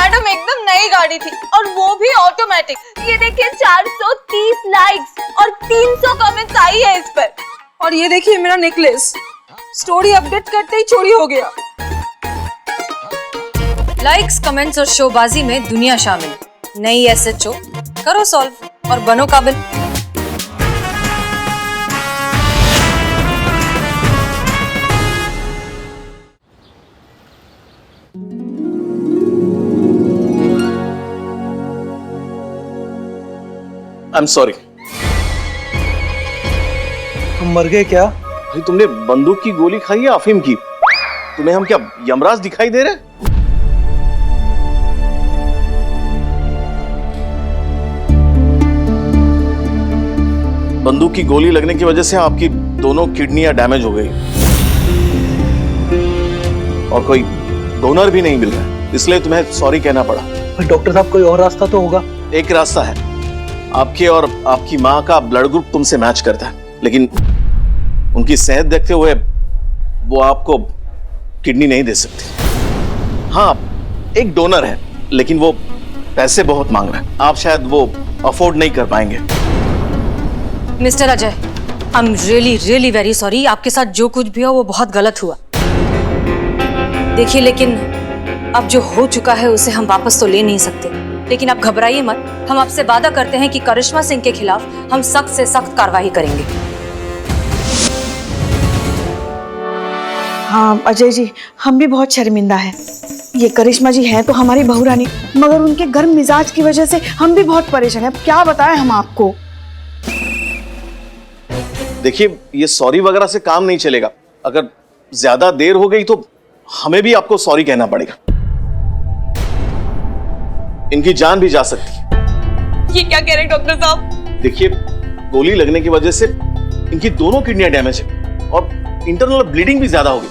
Madam एकदम नई गाड़ी थी और वो भी ऑटोमेटिक। ये देखिए 430 लाइक्स और 300 कमेंट्स आई है इस पर। और ये देखिए मेरा नेकलेस, स्टोरी अपडेट करते ही चोरी हो गया। लाइक्स, कमेंट्स और शोबाजी में दुनिया शामिल। नई SHO करो सॉल्व और बनो काबिल। I'm sorry। हम मर गए क्या? भाई तुमने बंदूक की गोली खाई है अफीम की? तुम्हें हम क्या यमराज दिखाई दे रहे? बंदूक की गोली लगने की वजह से आपकी दोनों किडनियां डैमेज हो गई और कोई डोनर भी नहीं मिल रहा, इसलिए तुम्हें सॉरी कहना पड़ा। डॉक्टर साहब कोई और रास्ता तो होगा? एक रास्ता है, आपके और आपकी माँ का ब्लड ग्रुप तुमसे मैच करता है, लेकिन उनकी सेहत देखते हुए वो आपको किडनी नहीं दे सकती। हाँ, एक डोनर है, लेकिन वो पैसे बहुत मांग रहा है, आप शायद वो अफोर्ड नहीं कर पाएंगे। Mister Ajay, I am really very sorry. आपके साथ जो कुछ भी हो वो बहुत गलत हुआ। देखिए, लेकिन अब जो हो चुका है उसे हम वापस तो ले नहीं सकते, लेकिन आप घबराइए मत। हम आपसे वादा करते हैं कि करिश्मा सिंह के खिलाफ हम सख्त से सख्त कार्रवाई करेंगे। हाँ अजय जी, हम भी बहुत शर्मिंदा हैं। ये करिश्मा जी हैं तो हमारी बहू रानी, मगर उनके गर्म मिजाज की वजह से हम भी बहुत परेशान हैं। अब क्या बताएं हम आपको। देखिए, ये सॉरी वगैरह से काम नहीं चलेगा। अगर ज्यादा देर हो गई तो हमें भी आपको सॉरी कहना पड़ेगा। इनकी जान भी जा सकती है। ये क्या कह रहे हैं डॉक्टर साहब? देखिए, गोली लगने की वजह से इनकी दोनों किडनियां डैमेज है और इंटरनल ब्लीडिंग भी ज्यादा होगी।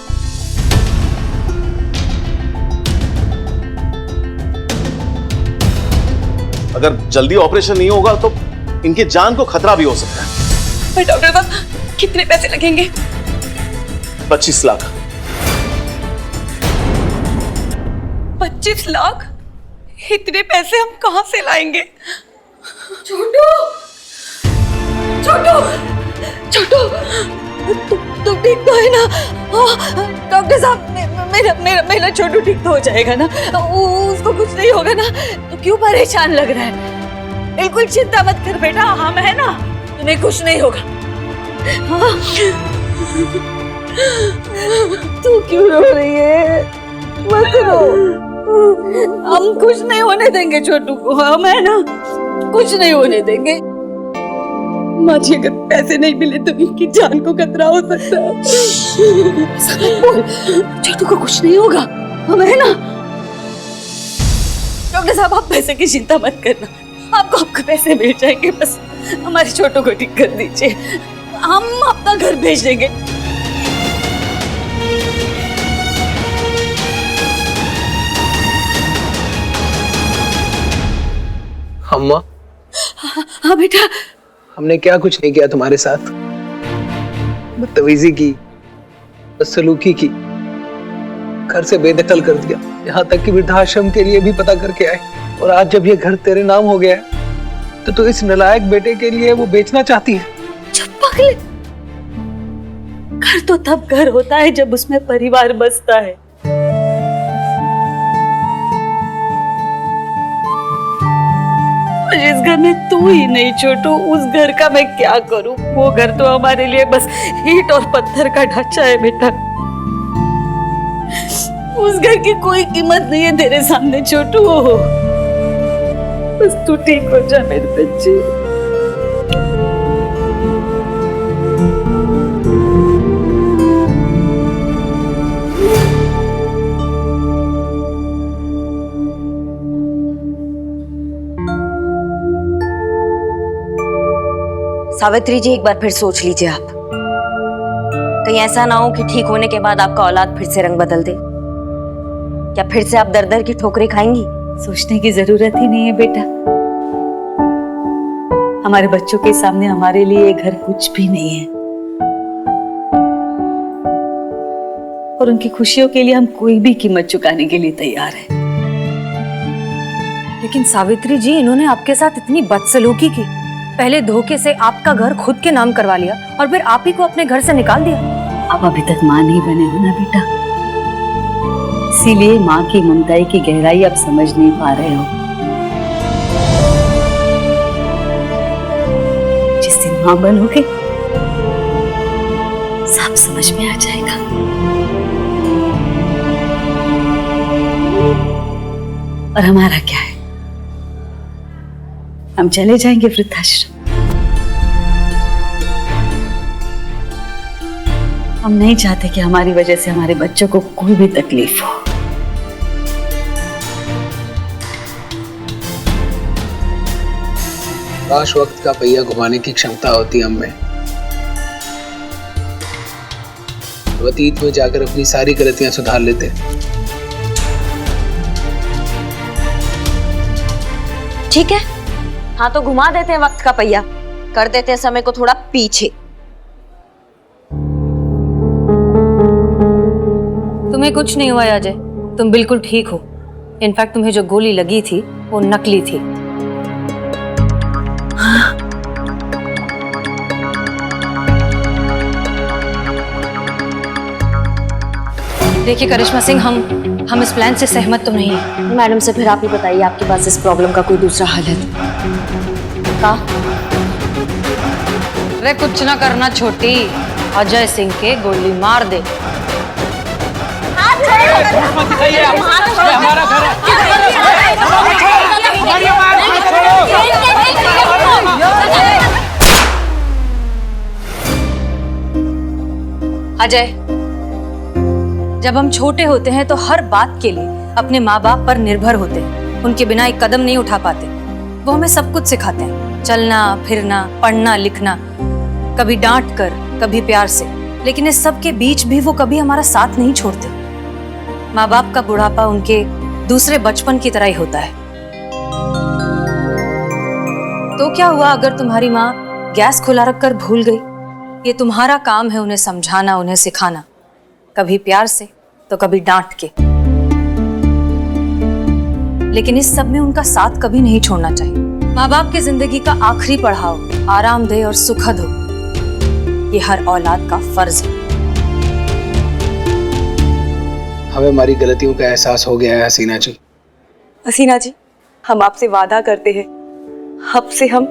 अगर जल्दी ऑपरेशन नहीं होगा तो इनके जान को खतरा भी हो सकता है। पर डॉक्टर साहब, कितने पैसे लगेंगे? 25 लाख। 25 लाख? इतने पैसे हम कहां से लाएंगे? छोटू, छोटू, छोटू, तुम ठीक तो है ना? डॉक्टर साहब, मेरा छोटू ठीक तो हो जाएगा ना? उसको कुछ नहीं होगा ना? तो क्यों परेशान लग रहा है? बिल्कुल चिंता मत कर बेटा, हम है ना, तुम्हें कुछ नहीं होगा। तू क्यों रो रही है? मत रो, हम कुछ नहीं होने देंगे छोटू को, हम है ना, कुछ नहीं होने देंगे। माँ जी, अगर पैसे नहीं मिले तो इनकी जान को खतरा हो सकता है। बोल, छोटू को कुछ नहीं होगा, हम है ना। डॉक्टर साहब, आप पैसे की चिंता मत करना, आपको पैसे मिल जाएंगे, बस हमारे छोटू को ठीक कर दीजिए, हम अपना घर भेज देंगे। अम्मा। हाँ बेटा। हमने क्या कुछ नहीं किया तुम्हारे साथ? बदतमीजी की, बदसलूकी की, घर से बेदखल कर दिया, यहाँ तक कि वृद्धाश्रम के लिए भी पता करके आए। और आज जब ये घर तेरे नाम हो गया है तो तू इस नालायक बेटे के लिए वो बेचना चाहती है? चुप पागल, घर तो तब घर होता है जब उसमें परिवार बसता है। जिस घर में तू ही नहीं छोटू, उस घर का मैं क्या करूं? वो घर तो हमारे लिए बस ईंट और पत्थर का ढांचा है बेटा। उस घर की कोई कीमत नहीं है तेरे सामने छोटू। बस तू ठीक हो जा मेरे बच्चे। सावित्री जी, एक बार फिर सोच लीजिए आप। कहीं ऐसा ना हो कि ठीक होने के बाद आपका औलाद फिर से रंग बदल दे। क्या फिर से आप दर दर की ठोकरें खाएंगी? सोचने की जरूरत ही नहीं है बेटा। हमारे बच्चों के सामने हमारे लिए ये घर कुछ भी नहीं है, और उनकी खुशियों के लिए हम कोई भी कीमत चुकाने के लिए तैयार हैं। लेकिन सावित्री जी, इन्होंने आपके साथ इतनी बदसलूकी की। पहले धोखे से आपका घर खुद के नाम करवा लिया और फिर आप ही को अपने घर से निकाल दिया। आप अभी तक माँ नहीं बने हो ना बेटा, इसीलिए माँ की ममताई की गहराई आप समझ नहीं पा रहे हो। जिस दिन माँ बनोगे सब समझ में आ जाएगा। और हमारा क्या है, हम चले जाएंगे वृद्धाश्रम। हम नहीं चाहते कि हमारी वजह से हमारे बच्चों को कोई भी तकलीफ हो। काश वक्त का पहिया घुमाने की क्षमता होती हम में, तो अतीत में जाकर अपनी सारी गलतियां सुधार लेते। ठीक है, हाँ तो घुमा देते हैं वक्त का पहिया, कर देते हैं समय को थोड़ा पीछे। तुम्हें कुछ नहीं हुआ अजय, तुम बिल्कुल ठीक हो। इनफैक्ट तुम्हें जो गोली लगी थी वो नकली थी। देखिए करिश्मा सिंह, हम इस प्लान से सहमत तो नहीं है। मैडम से फिर आप ही बताइए, आपके पास इस प्रॉब्लम का कोई दूसरा हल है तो? अरे कुछ ना करना छोटी, अजय सिंह के गोली मार दे। अजय, जब हम छोटे होते हैं तो हर बात के लिए अपने माँ बाप पर निर्भर होते हैं, उनके बिना एक कदम नहीं उठा पाते। वो हमें सब कुछ सिखाते हैं, चलना फिरना, पढ़ना लिखना, कभी डांट कर, कभी प्यार से, लेकिन इस सब के बीच भी वो कभी हमारा साथ नहीं छोड़ते। माँ बाप का बुढ़ापा उनके दूसरे बचपन की तरह ही होता है। तो क्या हुआ अगर तुम्हारी माँ गैस खुला रखकर भूल गई? ये तुम्हारा काम है उन्हें समझाना, उन्हें सिखाना, कभी प्यार से तो कभी डांट के। लेकिन इस सब में उनका साथ कभी नहीं छोड़ना चाहिए। माँ बाप की जिंदगी का आखिरी पड़ाव आरामदेह और सुखद हो, ये हर औलाद का फर्ज है। हमें हमारी गलतियों का एहसास हो गया है हसीना जी। हसीना जी, हम आपसे वादा करते हैं, अब से हम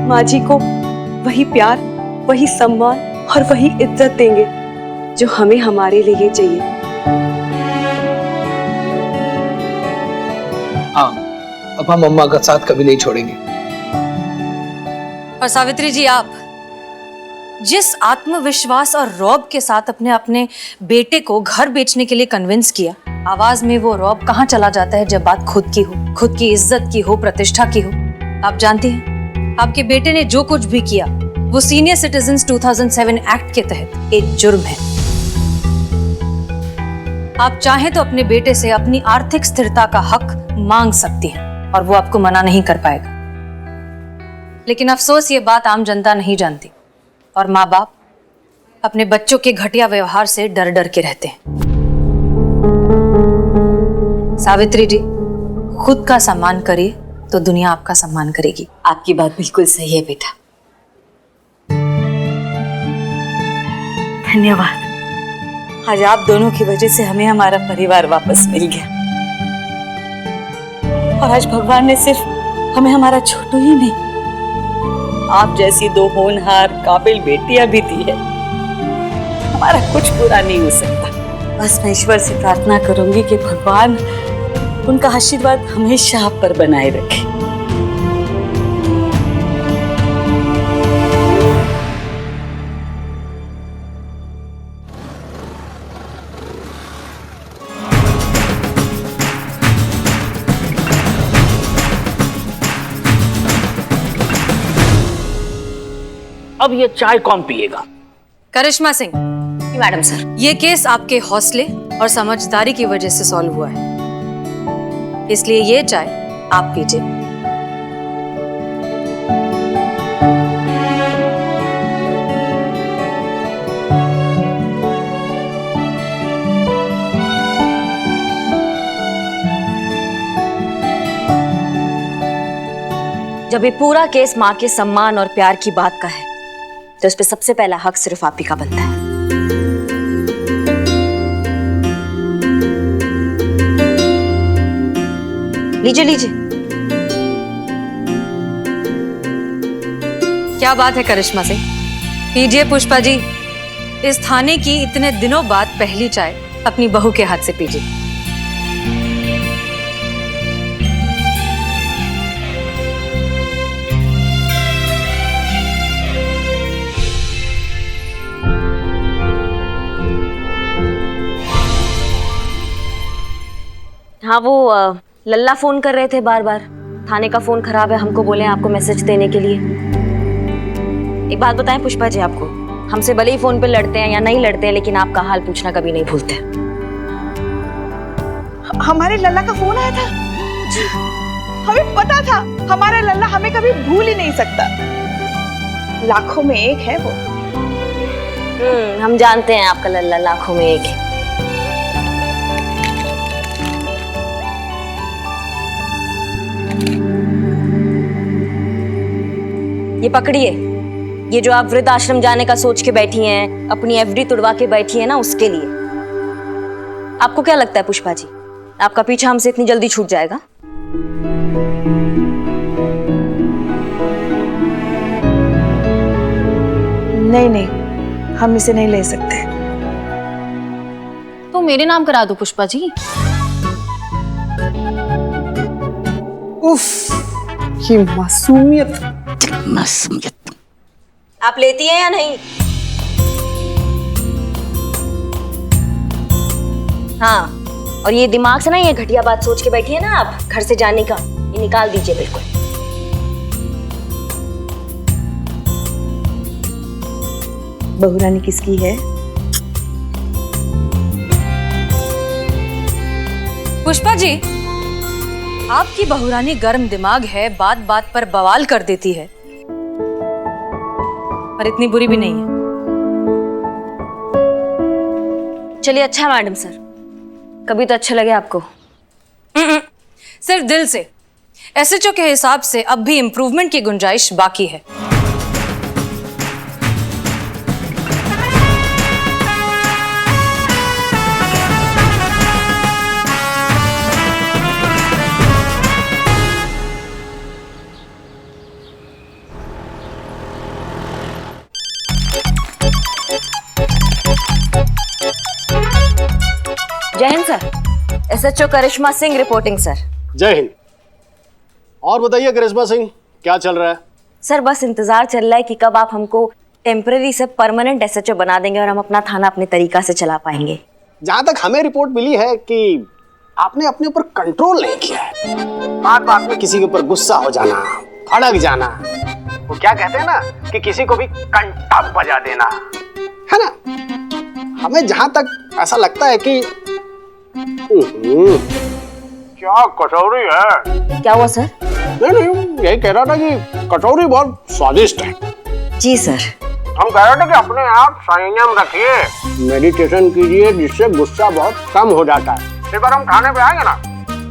माँ जी को वही प्यार, वही सम्मान और वही इज्जत देंगे जो हमें हमारे लिए चाहिए। हाँ, अब हम अम्मा का साथ कभी नहीं छोड़ेंगे। और सावित्री जी, आप जिस आत्मविश्वास और रौब के साथ अपने बेटे को घर बेचने के लिए कन्विंस किया, आवाज में वो रौब कहाँ चला जाता है जब बात खुद की हो, खुद की इज्जत की हो, प्रतिष्ठा की हो। आप जानती हैं, आपके बेटे ने जो कुछ भी किया वो सीनियर सिटीजन्स 2007 एक्ट के तहत एक जुर्म है। आप चाहें तो अपने बेटे से अपनी आर्थिक स्थिरता का हक मांग सकती हैं और वो आपको मना नहीं कर पाएगा। लेकिन अफसोस ये बात आम जनता नहीं जानती और माँ बाप अपने बच्चों के घटिया व्यवहार से डर डर के रहते हैं। सावित्री जी, खुद का सम्मान करिए तो दुनिया आपका सम्मान करेगी। आपकी बात बिल्कुल सही है बेटा। धन्यवाद, आज आप दोनों की वजह से हमें हमारा परिवार वापस मिल गया। और आज भगवान ने सिर्फ हमें हमारा छोटू ही नहीं, आप जैसी दो होनहार काबिल बेटियां भी दी है। हमारा कुछ बुरा नहीं हो सकता। बस मैं ईश्वर से प्रार्थना करूंगी कि भगवान उनका आशीर्वाद हमेशा आप पर बनाए रखे। अब ये चाय कौन पिएगा? करिश्मा सिंह। मैडम सर, ये केस आपके हौसले और समझदारी की वजह से सॉल्व हुआ है, इसलिए ये चाय आप पीजिए। जब ये पूरा केस माँ के सम्मान और प्यार की बात का है तो इस पे सबसे पहला हक सिर्फ आप ही का बनता है। लीजिए लीजिए। क्या बात है करिश्मा सिंह, पीजिए पुष्पा जी, इस थाने की इतने दिनों बाद पहली चाय अपनी बहू के हाथ से पीजिए। हाँ वो लल्ला फोन कर रहे थे बार बार, थाने का फोन खराब है, हमको बोले आपको मैसेज देने के लिए। एक बात बताएं पुष्पा जी, आपको हमसे भले ही फोन पे लड़ते हैं या नहीं लड़ते हैं, लेकिन आपका हाल पूछना कभी नहीं भूलते। हमारे लल्ला का फोन आया था जी। हमें पता था हमारा लल्ला हमें कभी भूल ही नहीं सकता, लाखों में एक है वो। हम जानते हैं आपका लल्ला लाखों में एक है। ये पकड़िए, ये जो आप वृद्ध आश्रम जाने का सोच के बैठी हैं, अपनी एफडी तुड़वा के बैठी हैं ना, उसके लिए। आपको क्या लगता है पुष्पा जी, आपका पीछा हमसे इतनी जल्दी छूट जाएगा? नहीं नहीं, हम इसे नहीं ले सकते। तो मेरे नाम करा दो पुष्पा जी। उफ, ये मासूमियत। आप लेती हैं या नहीं? हाँ, और ये दिमाग से ना ये घटिया बात सोच के बैठी है ना आप घर से जाने का, ये निकाल दीजिए बिल्कुल। बहुरानी किसकी है? पुष्पा जी, आपकी बहुरानी गर्म दिमाग है, बात बात पर बवाल कर देती है, पर इतनी बुरी भी नहीं है। चलिए अच्छा मैडम सर, कभी तो अच्छा लगे आपको। सिर्फ दिल से। एसएचओ के हिसाब से अब भी इंप्रूवमेंट की गुंजाइश बाकी है। जय हिंद सर, एसएचओ करिश्मा सिंह रिपोर्टिंग सर। जय हिंद। और बताइए करिश्मा सिंह, क्या चल रहा है? सर बस इंतजार चल रहा है कि कब आप हमको टेम्पररी से परमानेंट एसएचओ बना देंगे और हम अपना थाना अपने तरीका से चला पाएंगे। जहां तक हमें रिपोर्ट मिली है कि आपने अपने ऊपर कंट्रोल नहीं किया है, बात बात में किसी के ऊपर गुस्सा हो जाना, भड़क जाना, वो क्या कहते हैं ना कि किसी को भी कंटा बजा देना, है ना? हमें जहां तक ऐसा लगता है कि क्या कचौरी है। क्या हुआ सर? नहीं, यही कह रहा था कि कचौरी बहुत स्वादिष्ट है। जी सर। हम कह रहे थे कि अपने आप संयम रखिए, मेडिटेशन कीजिए, जिससे गुस्सा बहुत कम हो जाता है। एक बार हम खाने पे आएंगे ना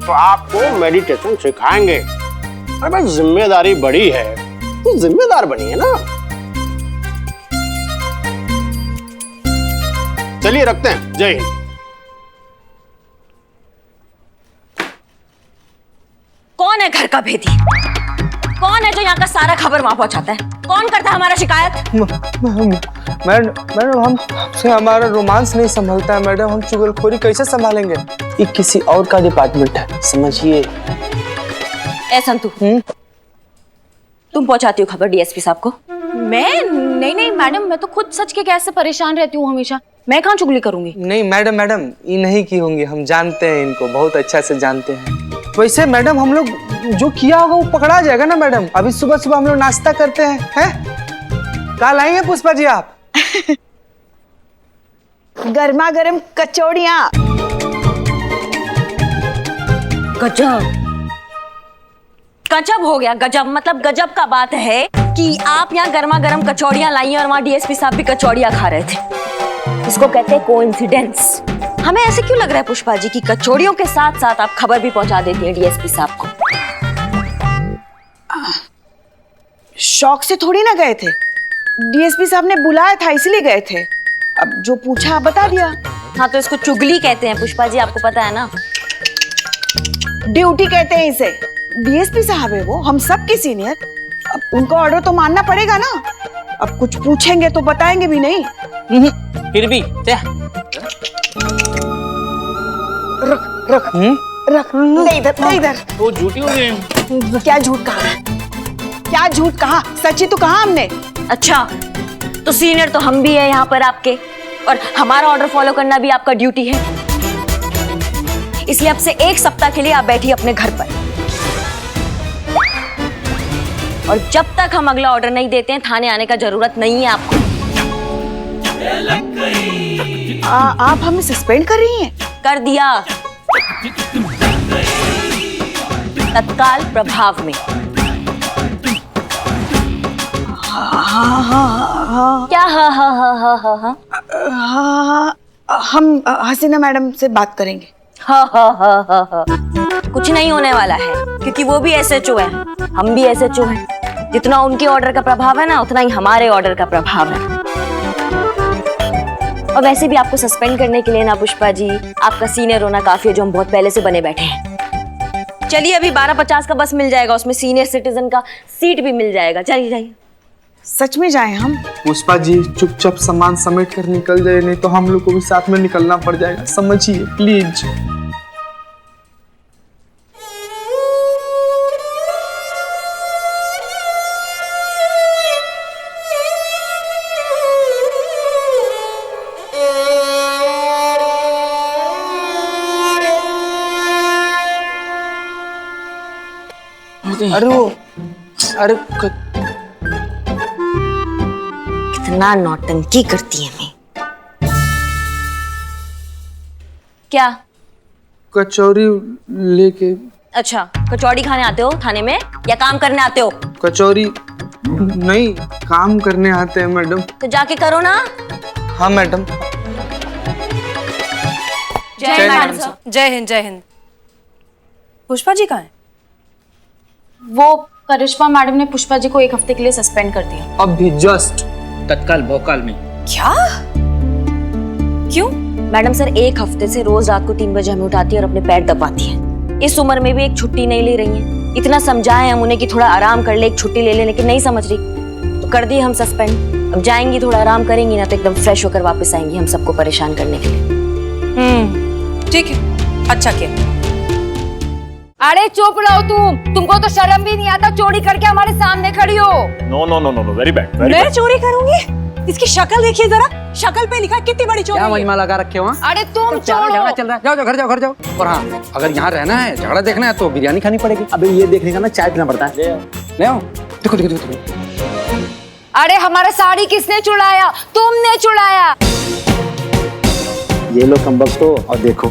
तो आपको मेडिटेशन सिखाएंगे। अरे भाई, जिम्मेदारी बड़ी है तो जिम्मेदार बनिए ना। चलिए रखते हैं। जय हिंद। कौन है घर का भेदी? कौन है जो यहाँ का सारा खबर वहां पहुंचाता है? कौन करता है हमारा शिकायत? मैडम हमसे हमारा रोमांस नहीं संभलता है मैडम, हम चुगलखोरी कैसे संभालेंगे? ये किसी और का डिपार्टमेंट है, समझिए। ए संतू, तुम पहुंचाती हो खबर डीएसपी साहब को? मैं नहीं मैडम, मैं तो खुद सच के गैस से परेशान रहती हूँ हमेशा। मैं कहाँ चुगली करूंगी? नहीं मैडम, ये नहीं की होंगी, हम जानते हैं इनको, बहुत अच्छा से जानते हैं। वैसे मैडम हम लोग जो किया होगा वो पकड़ा जाएगा ना मैडम। अभी सुबह सुबह हम लोग नाश्ता करते हैं। कल आएंगे पुष्पा जी आप? गर्मा गर्म कचौड़ियाँ। गजब गजब हो गया, गजब मतलब गजब का बात है कि आप यहाँ गर्मा गर्म कचौड़ियाँ लाई हैं और वहाँ डीएसपी साहब भी कचौड़ियाँ खा रहे थे। इसको कहते हैं कोइंसिडेंस। हमें ऐसे क्यों लग रहा है पुष्पा जी कि कचौड़ियों के साथ साथ आप खबर भी पहुंचा देती हैं डीएसपी साहब को? शौक से थोड़ी ना गए थे, डीएसपी साहब ने बुलाया था इसलिए गए थे। अब जो पूछा बता दिया। हाँ तो इसको चुगली कहते हैं पुष्पा जी, आपको पता है ना। ड्यूटी कहते हैं इसे। डीएसपी साहब है वो, हम सब के सीनियर। अब उनका ऑर्डर तो मानना पड़ेगा ना। अब कुछ पूछेंगे तो बताएंगे भी नहीं। फिर भी रख ले इधर, ले इधर। वो झूठी हो गई। क्या झूठ कहा? क्या झूठ कहा? सच्ची तो कहा हमने। अच्छा तो सीनियर तो हम भी है यहाँ पर आपके, और हमारा ऑर्डर फॉलो करना भी आपका ड्यूटी है। इसलिए अब से 1 सप्ताह के लिए आप बैठिए अपने घर पर, और जब तक हम अगला ऑर्डर नहीं देते हैं थाने आने का जरूरत नहीं है आपको। आप हमें सस्पेंड कर रही हैं? कर दिया, तत्काल प्रभाव में। क्या हाँ हाँ हाँ हाँ हाँ हाँ हाँ, हम हसीना मैडम से बात करेंगे। हाँ हाँ हाँ हाँ हाँ कुछ नहीं होने वाला है, क्योंकि वो भी एसएचओ है, हम भी एसएचओ हैं। जितना उनके ऑर्डर का प्रभाव है ना, उतना ही हमारे ऑर्डर का प्रभाव है। और वैसे भी आपको सस्पेंड करने के लिए ना पुष्पा जी, आपका सीनियर होना काफी है, जो हम बहुत पहले से बने बैठे हैं। चलिए अभी 12:50 का बस मिल जाएगा, उसमें सीनियर सिटीजन का सीट भी मिल जाएगा। चलिए जाइए। सच में जाए हम? पुष्पा जी चुपचाप सामान समेट कर निकल जाए, नहीं तो हम लोग को भी साथ में निकलना पड़ जाएगा, समझिए प्लीज। अरे कितना नौटंकी करती है मैं। क्या? कचौरी लेके। अच्छा कचौड़ी खाने आते हो थाने में, या काम करने आते हो? कचौरी नहीं, काम करने आते हैं मैडम। तो जाके करो ना। हाँ मैडम। जय हिंद सर। जय हिंद, जय हिंद। पुष्पा जी कहाँ हैं? वो करिश्मा मैडम ने पुष्पा जी को 1 हफ्ते के लिए सस्पेंड कर दिया। अभी जस्ट तत्काल भोकाल में। क्या? क्यों? मैडम सर 1 हफ्ते से रोज रात को 3 बजे हमें उठाती है और अपने पैर दबाती है। इस उम्र में भी एक छुट्टी नहीं ले रही है। इतना समझाए हम उन्हें कि थोड़ा आराम कर ले, एक छुट्टी ले ले, लेकिन नहीं समझ रही, तो कर दी हम सस्पेंड। अब जाएंगी, थोड़ा आराम करेंगी ना तो एकदम फ्रेश होकर वापस आएंगी हम सबको परेशान करने के लिए। ठीक है, अच्छा किया। अरे चुप रहो तुमको तो शर्म भी नहीं आता, चोरी करके हमारे सामने खड़ी हो। No no no no no, very bad. मैं चोरी करूंगी? इसकी शक्ल देखिए जरा, शक्ल पे लिखा कितनी बड़ी चोरी है। मजमा लगा रखे हो? अरे तुम झगड़ा चल रहा है, जाओ घर जाओ घर जाओ। और हाँ, अगर यहाँ रहना है, झगड़ा देखना है तो बिरयानी खानी पड़ेगी। अबे ये देखने का ना चाय पीना पड़ता है। ले आओ, देखो देखो देखो। अरे हमारा साड़ी किसने चुराया? तुमने चुराया। ये लो कम वक्त हो और देखो।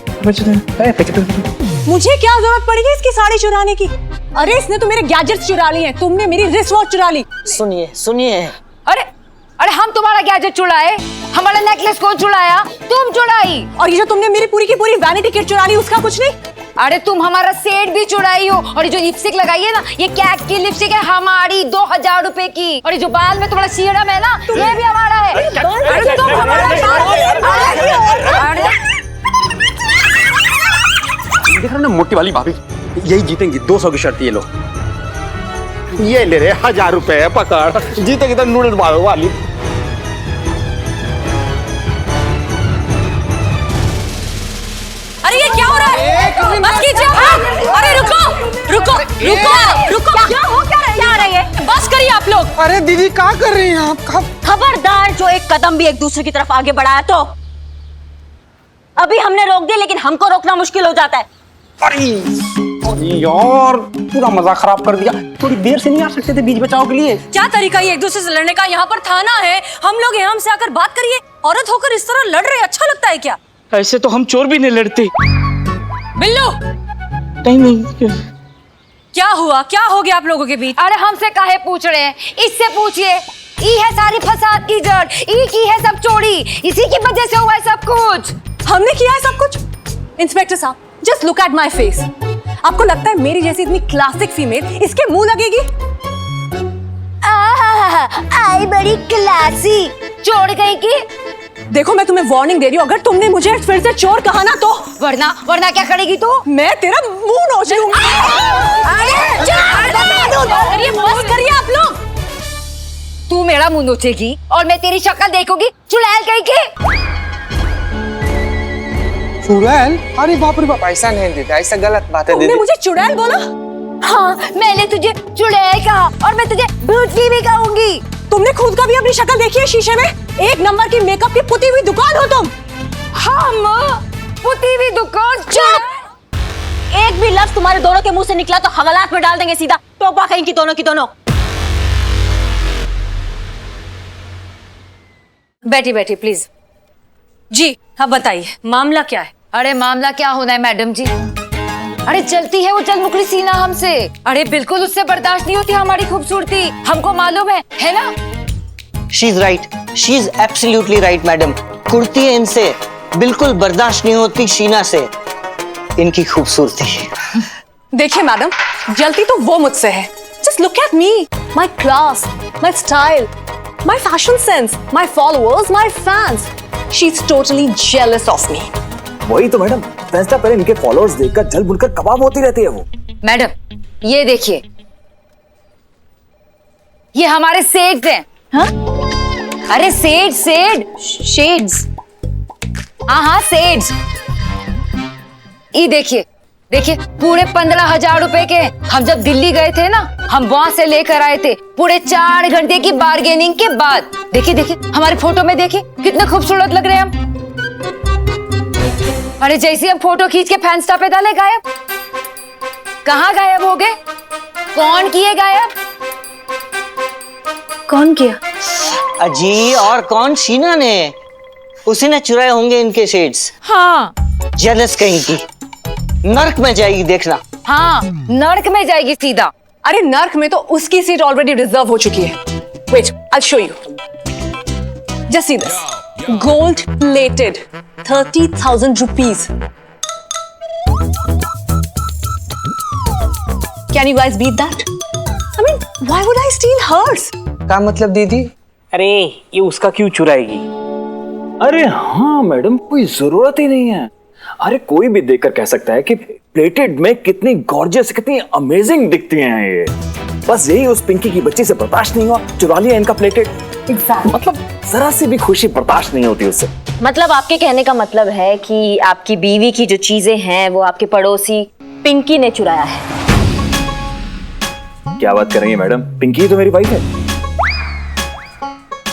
मुझे क्या जरूरत पड़ेगी इसकी साड़ी चुराने की? अरे इसने तो मेरे गैजेट्स चुरा लिए हैं, तुमने मेरी रिस्ट वॉच चुरा ली। सुनिए सुनिए। अरे अरे हम तुम्हारा गैजेट चुराए? हमारा नेकलेस कौन चुराया? तुम चुराई। और ये जो तुमने मेरी पूरी की पूरी वैनिटी किट चुरा ली, उसका कुछ नहीं? अरे तुम हमारा सेट भी चुराई हो, और ये जो लिपस्टिक लगाई है ना, ये कैट की लिपस्टिक है हमारी, 2000 रुपए की। और ये जो बाल में तुम्हारा सीरम है ना, ये भी हमारा है। अरे तुम हमारा देख रहे हो ना मोटी वाली भाभी, यही जीतेंगी। 200 की शर्त ये लो। ये ले रहे 1000 रुपए पकड़, जीतेगी तो नूडल मारो वाली। अरे ये क्या हो रहा है? बस कीजिए। अरे रुको रुको रुको रुको, क्या हो क्या रही है? बस करिए आप लोग। अरे दीदी क्या कर रही हैं आप? खबरदार जो एक कदम भी एक दूसरे की तरफ आगे बढ़ाया तो अभी हमने रोक दिया, लेकिन हमको रोकना मुश्किल हो जाता है। अरे यार पूरा मजा खराब कर दिया। थोड़ी देर से नहीं आ सकते थे बीच बचाव के लिए? क्या तरीका है एक दूसरे से लड़ने का? यहाँ पर थाना है, हम लोग यहाँ से आकर बात करिए। औरत होकर इस तरह लड़ रहे, अच्छा लगता है क्या? ऐसे तो हम चोर भी नहीं लड़ते। बिल्लू नहीं। क्या हुआ? क्या हो गया आप लोगों के बीच? अरे हमसे काहे पूछ रहे हैं? इससे पूछिए। ई है सारी फसाद की जड़, ई की है सब चोरी, इसी की वजह से हुआ है सब कुछ। हमने किया है सब कुछ? इंस्पेक्टर साहब, just look at my face. आपको लगता है मेरी जैसी इतनी क्लासिक फीमेल इसके मुंह लगेगी? आई बड़ी क्लासी। चोर गई की। देखो मैं तुम्हें वार्निंग दे रही हूँ, अगर तुमने मुझे फिर से चोर कहा ना तो वरना क्या करेगी तू? मैं तेरा मुंह नोच लूंगी। अरे बस करिए आप लोग। तू मेरा मुंह नोचेगी और मैं तेरी शक्ल देखूंगी। चुड़ैल कहीं के। चुड़ैल? अरे बाप रे बाप, ऐसा नहीं दीदी, ऐसा गलत बात है तुमने दीदी। मुझे चुड़ैल बोला? हाँ, मैंने तुझे चुड़ैल कहा और मैं तुझे भूतनी भी कहूंगी। तुमने खुद का भी अपनी शक्ल देखी है शीशे में? एक नंबर की मेकअप की पुती हुई दुकान हो तुम। हम पुती हुई दुकान? चुप! एक भी लफ्ज तुम्हारे दोनों के मुंह से निकला तो हवालात में डाल देंगे सीधा। टोपा कहीं की दोनों की दोनों। बैठिए बैठिए प्लीज। जी हाँ बताइए, मामला क्या है? अरे मामला क्या होना है मैडम जी? अरे चलती है वो चल मुकरी सीना हमसे। अरे बिल्कुल उससे बर्दाश्त नहीं होती हमारी खूबसूरती। हमको मालूम है ना? She is right, she is absolutely right madam. Kurti है इनसे, बिल्कुल बर्दाश्त नहीं होती शीना से इनकी खूबसूरती। देखिए मैडम, जलती तो वो मुझसे है। Just look at me, my class, my style, my fashion sense, my followers, my fans. She's totally jealous of me. वही तो मैडम, फैसला पहले इनके फॉलोअर्स देखकर जल बुनकर कबाब होती रहती है वो। मैडम ये देखिए, ये हमारे सेड्स हैं। हाँ? अरे शेड्स। हाँ सेड्स। ये देखिए पूरे 15,000 रुपए के। हम जब दिल्ली गए थे ना, हम वहां से लेकर आए थे पूरे 4 घंटे की बार्गेनिंग के बाद। देखिए हमारी फोटो में देखिए कितने खूबसूरत लग रहे हैं हम। अरे जैसे हम फोटो खींच के फैंस्टा पे डाले गायब। कहाँ गायब हो गए? कौन किए गायब? कौन किया? अजी और कौन? शीना ने। उसी ने चुराए होंगे इनके शेड्स। हाँ जेलस कहीं की, नर्क में जाएगी देखना। हाँ नर्क में जाएगी सीधा। अरे नर्क में तो उसकी सीट ऑलरेडी रिजर्व हो चुकी है। Wait, I'll show you. Just see this. Gold plated, 30,000 rupees. Can you guys beat that? I mean, why would I steal hers? क्या मतलब दीदी? अरे ये उसका क्यों चुराएगी? अरे हाँ मैडम, कोई जरूरत ही नहीं है। अरे कोई भी देखकर कह सकता है कि प्लेटेड में कितनी गॉर्जियस, कितनी अमेजिंग दिखती हैं ये। बस यही उस पिंकी की बच्ची से बर्दाश्त नहीं हुआ, चुरा लिया इनका प्लेटेड। मतलब जरा सी भी खुशी बर्दाश्त नहीं होती उससे। मतलब आपके कहने का मतलब है कि आपकी बीवी की जो चीजें हैं वो आपके पड़ोसी पिंकी ने चुराया है। क्या बात कर रही है मैडम? पिंकी तो मेरी वाइफ है।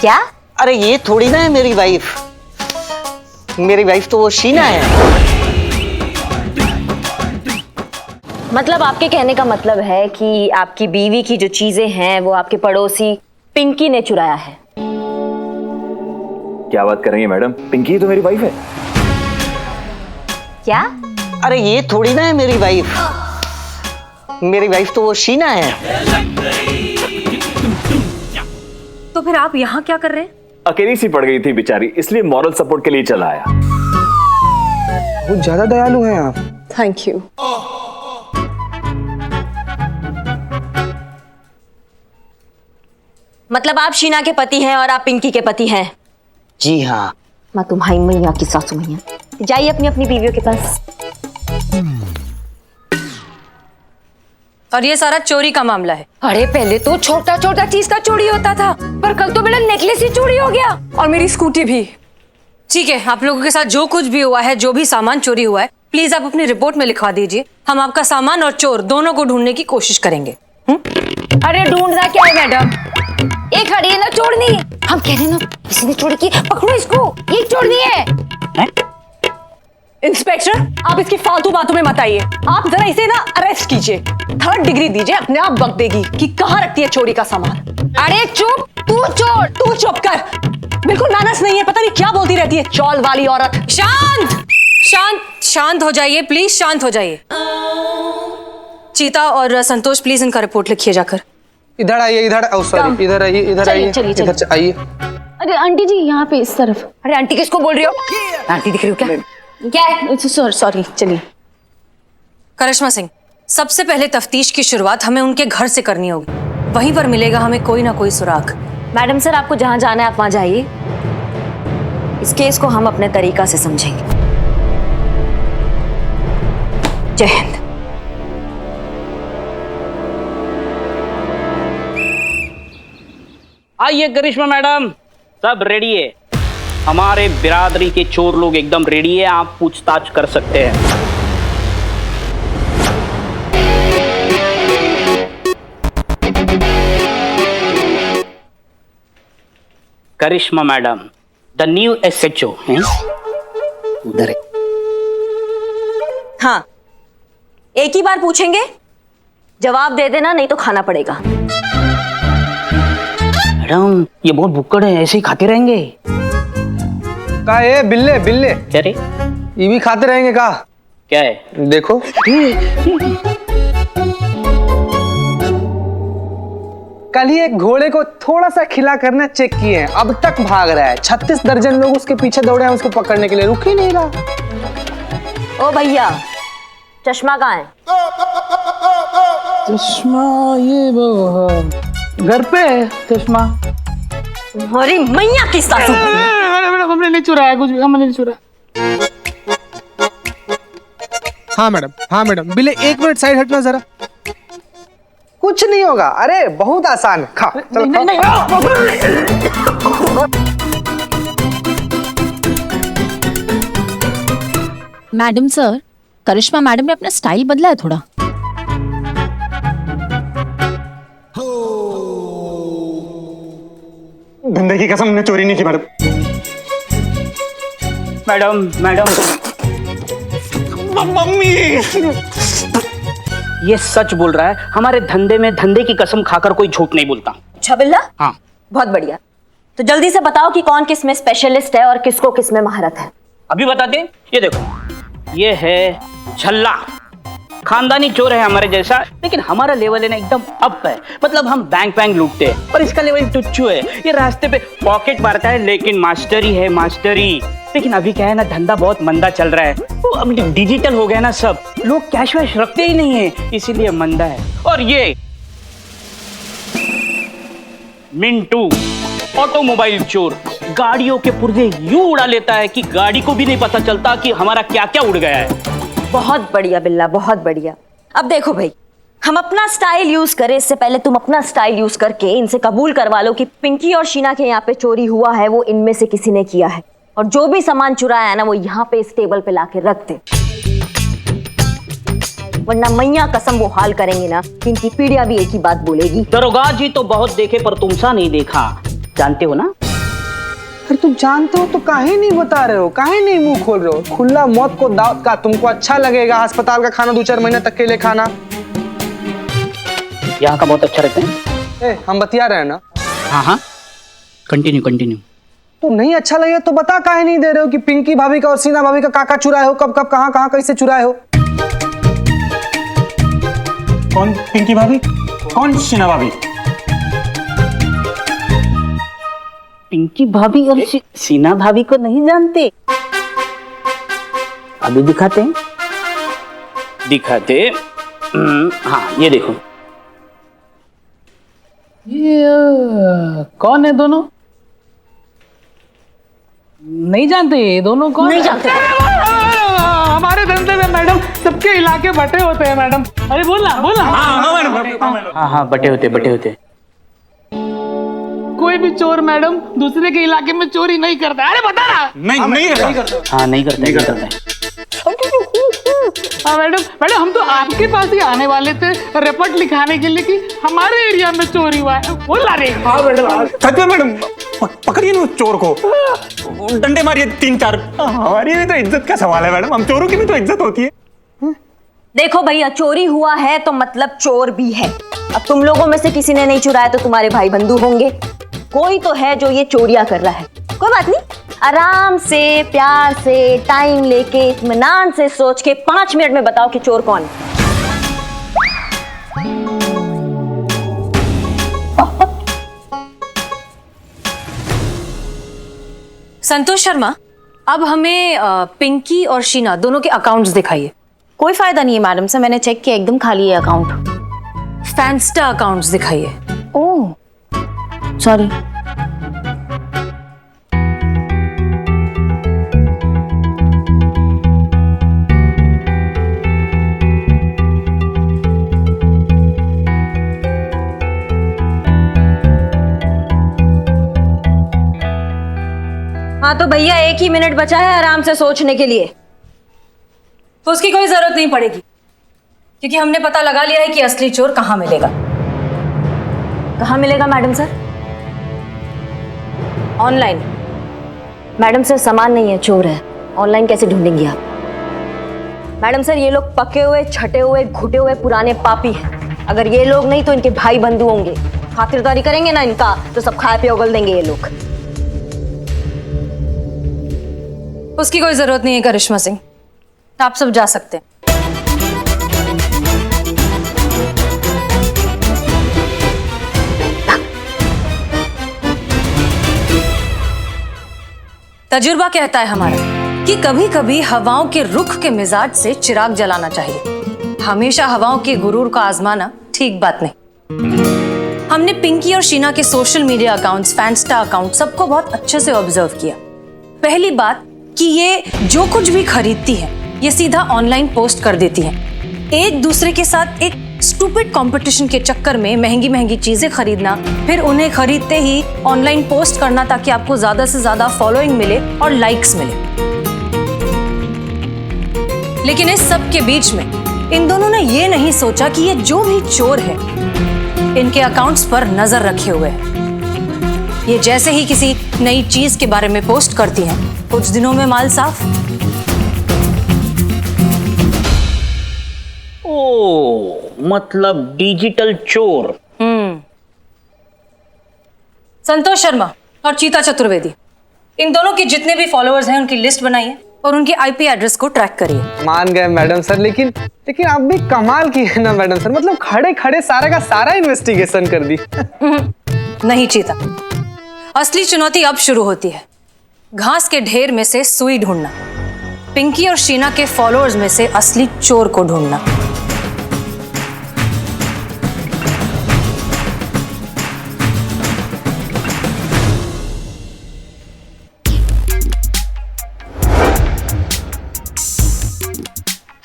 क्या? अरे ये थोड़ी ना है मेरी वाइफ। मेरी वाइफ तो वो शीना है। मतलब आपके कहने का मतलब है कि आपकी बीवी की जो चीजें हैं वो आपके पड़ोसी पिंकी ने चुराया है। क्या बात कर रही है मैडम? पिंकी तो मेरी वाइफ है। क्या? अरे ये थोड़ी ना है मेरी वाइफ। मेरी वाइफ तो वो शीना है। तो फिर आप यहाँ क्या कर रहे हैं? अकेली सी पड़ गई थी बेचारी, इसलिए मॉरल सपोर्ट के लिए चला आया। बहुत ज्यादा दयालु हैं आप। Thank you. मतलब आप शीना के पति हैं और आप पिंकी के पति हैं? जी हाँ। मैं तुम्हारी मैया की सासू मैया। जाइए अपनी अपनी बीवियों के पास। और ये सारा चोरी का मामला है। अरे पहले तो छोटा छोटा चीज का चोरी होता था, पर कल तो मेरा नेकलेस ही चोरी हो गया। और मेरी स्कूटी भी। ठीक है, आप लोगों के साथ जो कुछ भी हुआ है, जो भी सामान चोरी हुआ है, प्लीज आप अपनी रिपोर्ट में लिखवा दीजिए। हम आपका सामान और चोर दोनों को ढूंढने की कोशिश करेंगे। अरे ढूंढना क्या है मैडम? एक खड़ी है ना चोरनी। हम कह रहे ना किसी ने चोरी की, पकड़ो इसको, ये चोरनी है। इंस्पेक्टर, आप इसकी फालतू बातों में मत आइए। आप जरा इसे ना अरेस्ट कीजिए। 3rd डिग्री दीजिए, अपने आप बक देगी कि कहाँ रखती है चोरी का सामान। अरे चुप, तू चोर। तू चुप कर। बिल्कुल मैनर्स नहीं है, पता नहीं क्या बोलती रहती है, चौल वाली औरत। शांत हो जाइए प्लीज, शांत हो जाइए। चीता और संतोष प्लीज इनका रिपोर्ट लिखिए जाकर। इधर आइए, इधर। सॉरी, इधर आइए, इधर आइए, इधर आइए। अरे आंटी जी यहाँ पे इस तरफ। अरे आंटी किसको बोल रही हो? आंटी दिख रही हो क्या? क्या है? सॉरी, चलिए। करिश्मा सिंह, सबसे पहले तफ्तीश की शुरुआत हमें उनके घर से करनी होगी। वहीं पर मिलेगा हमें कोई ना कोई सुराग। मैडम सर, आपको जहां जाना है आप वहां जाइए। इस केस को हम अपने तरीका से समझेंगे। जय हिंद। आइए करिश्मा मैडम, सब रेडी है। हमारे बिरादरी के चोर लोग एकदम रेडी है, आप पूछताछ कर सकते हैं। करिश्मा मैडम, द न्यू SHO है उधर है। हाँ, एक ही बार पूछेंगे, जवाब दे देना, नहीं तो खाना पड़ेगा। मैडम ये बहुत भुक्कड़ है, ऐसे ही खाते रहेंगे। का ये बिल्ले बिल्ले क्या रे? ये भी खाते रहेंगे का? क्या है? देखो कल ही एक घोड़े को थोड़ा सा खिला करना चेक किए हैं, अब तक भाग रहा है। 36 दर्जन लोग उसके पीछे दौड़े हैं उसको पकड़ने के लिए, रुक ही नहीं रहा। ओ भैया, चश्मा कहाँ है? चश्मा ये घर पे है चश्मा। अरे मैया की सासू। मैडम हमने नहीं चुराया कुछ भी, हमने नहीं चुराया। हाँ मैडम बिल्ले 1 मिनट साइड हटना जरा। कुछ नहीं होगा, अरे बहुत आसान। खा चलो मैडम सर, करिश्मा मैडम ने अपना स्टाइल बदला है थोड़ा। धंधे की कसम, हमने चोरी नहीं की मैडम। मैडम मम्मी ये सच बोल रहा है। हमारे धंधे में धंधे की कसम खाकर कोई झूठ नहीं बोलता। अच्छा बिल्ला, हाँ बहुत बढ़िया। तो जल्दी से बताओ कि कौन किस में स्पेशलिस्ट है और किसको किस में महारत है। अभी बता दें। ये देखो, ये है झल्ला, खानदानी चोर है हमारे जैसा, लेकिन हमारा लेवल है ना एकदम अप है। मतलब हम बैंक लूटते हैं और इसका लेवल टुच्चू है। ये रास्ते पे पॉकेट मारता है लेकिन मास्टरी है, मास्टरी। लेकिन अभी क्या है ना, धंधा बहुत मंदा चल रहा है। तो अभी डिजिटल हो गया ना सब, लोग कैश वैश रखते ही नहीं है, इसीलिए मंदा है। और ये मिंटू ऑटोमोबाइल चोर, गाड़ियों के पुर्जे यूं उड़ा लेता है कि गाड़ी को भी नहीं पता चलता कि हमारा क्या क्या उड़ गया है। बहुत बढ़िया बिल्ला, बहुत बढ़िया। अब देखो भाई, हम अपना स्टाइल यूज करें इससे पहले तुम अपना स्टाइल यूज करके इनसे कबूल करवा लो कि पिंकी और शीना के यहाँ पे चोरी हुआ है, वो इनमें से किसी ने किया है। और जो भी सामान चुराया है ना, वो यहाँ पे इस टेबल पे लाके रख दे, वरना मैया कसम वो हाल करेंगे ना कि इनकी पीढ़ियां भी एक ही बात बोलेगी। दरोगा जी तो बहुत देखे पर तुमसा नहीं देखा, जानते हो ना। अरे तुम जानते हो तो काहे नहीं बता रहे हो, काहे नहीं मुंह खोल रहे हो? खुला मौत को दावत का तुमको अच्छा लगेगा अस्पताल का खाना 2-4 महीने तक के लिए खाना? यहाँ का बहुत अच्छा रहता है। हम बतिया रहे हैं ना। हाँ कंटिन्यू। तो नहीं अच्छा लगे तो बता, काहे नहीं दे रहे हो कि पिंकी भाभी का और सीना भाभी का काका चुराए हो, कब कहाँ कैसे चुराए हो? कौन पिंकी भाभी, कौन शीना भाभी? पिंकी भाभी और सीना भाभी को नहीं जानते? अभी दिखाते हैं। हाँ ये देखो, ये कौन है दोनों? नहीं जानते ये दोनों कौन? नहीं जानते। हमारे धंधे में मैडम सबके इलाके बटे होते हैं मैडम। अरे बोलना। हाँ बटे होते। कोई भी चोर मैडम दूसरे के इलाके में चोरी नहीं करता। अरे बता ना। नहीं करता। हाँ नहीं करता है। हाँ मैडम हम तो आपके पास ही आने वाले थे रिपोर्ट लिखाने के लिए कि हमारे एरिया में चोरी हुआ है। बोल रहे। हाँ मैडम, सच में मैडम, पकड़िए ना उस चोर को, डंडे मारिए 3-4। हमारी भी तो इज्जत का सवाल है मैडम, हम चोरों की भी तो इज्जत होती है। देखो भैया, चोरी हुआ है तो मतलब चोर भी है। अब तुम लोगों में से किसी ने नहीं चुराया तो तुम्हारे भाई बंधु होंगे, कोई तो है जो ये चोरियां कर रहा है। कोई बात नहीं, आराम से प्यार से टाइम लेके इत्मीनान से सोच के 5 मिनट में बताओ कि चोर कौन है। संतोष शर्मा, अब हमें पिंकी और शीना दोनों के अकाउंट्स दिखाइए। कोई फायदा नहीं है मैडम सर, मैंने चेक किया, एकदम खाली है अकाउंट। फैंस्टा अकाउंट्स दिखाइए। Oh sorry. हाँ तो भैया 1 ही मिनट बचा है आराम से सोचने के लिए। तो उसकी कोई जरूरत नहीं पड़ेगी, क्योंकि हमने पता लगा लिया है कि असली चोर कहाँ मिलेगा। कहाँ मिलेगा madam sir? Online. Madam sir सामान नहीं है, चोर है। ऑनलाइन कैसे ढूंढेंगी आप? मैडम सर ये लोग पके हुए, छटे हुए, घुटे हुए पुराने पापी हैं। अगर ये लोग नहीं तो इनके भाई बंधु होंगे। खातिरदारी करेंगे ना इनका तो सब खाए पे उगल देंगे ये लोग। उसकी कोई जरूरत नहीं है करिश्मा सिंह, आप सब जा सकते हैं। तजुर्बा कहता है हमारा कि कभी कभी हवाओं के रुख के मिजाज से चिराग जलाना चाहिए। हमेशा हवाओं के गुरूर को आजमाना ठीक बात नहीं। हमने पिंकी और शीना के सोशल मीडिया अकाउंट्स, फैंस्टा अकाउंट सबको बहुत अच्छे से ऑब्जर्व किया। पहली बात कि ये जो कुछ भी खरीदती है ये सीधा ऑनलाइन पोस्ट कर देती हैं। एक दूसरे के साथ एक स्टूपिड कंपटीशन के चक्कर में महंगी महंगी चीजें खरीदना, फिर उन्हें खरीदते ही ऑनलाइन पोस्ट करना ताकि आपको ज्यादा से ज्यादा फॉलोइंग मिले और लाइक्स मिले। लेकिन इस सब के बीच में इन दोनों ने ये नहीं सोचा कि ये जो भी चोर है इनके अकाउंट्स पर नजर रखे हुए हैं। ये जैसे ही किसी नई चीज के बारे में पोस्ट करती हैं, कुछ दिनों में माल साफ। ओ मतलब डिजिटल चोर। संतोष शर्मा और चीता चतुर्वेदी, इन दोनों के जितने भी फॉलोअर्स हैं उनकी लिस्ट बनाइए और उनके आईपी एड्रेस को ट्रैक करिए। मान गए मैडम सर, लेकिन आप भी कमाल की है ना मैडम सर, मतलब खड़े खड़े सारा का सारा इन्वेस्टिगेशन कर दी। नहीं चीता, असली चुनौती अब शुरू होती है। घास के ढेर में से सुई ढूंढना, पिंकी और शीना के फॉलोअर्स में से असली चोर को ढूंढना।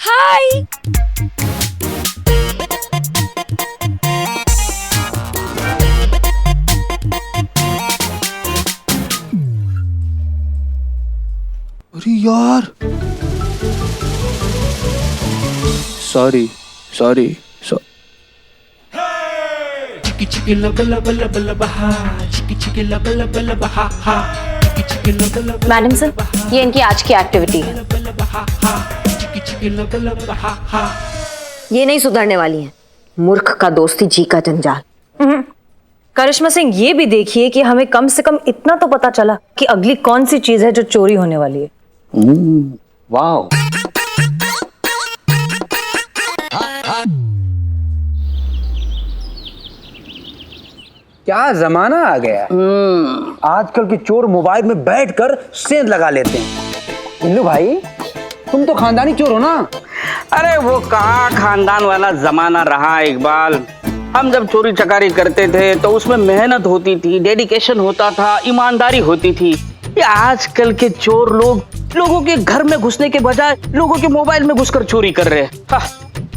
हाय अरे यार, सॉरी सॉरी। मैडम सर ये इनकी आज की एक्टिविटी है, ये नहीं सुधरने वाली है। मूर्ख का दोस्ती जी का जंजाल। करिश्मा सिंह, ये भी देखिए कि हमें कम से कम इतना तो पता चला कि अगली कौन सी चीज है जो चोरी होने वाली है। वाह, क्या जमाना आ गया। आजकल के चोर मोबाइल में बैठकर सेंध लगा लेते हैं। इल्लू भाई, तुम तो खानदानी चोर हो ना? अरे वो कहाँ खानदान वाला जमाना रहा इकबाल। हम जब चोरी चकारी करते थे तो उसमें मेहनत होती थी, डेडिकेशन होता था, ईमानदारी होती थी। ये आजकल के चोर लोगों के घर में घुसने के बजाय लोगों के मोबाइल में घुसकर चोरी कर रहे हैं।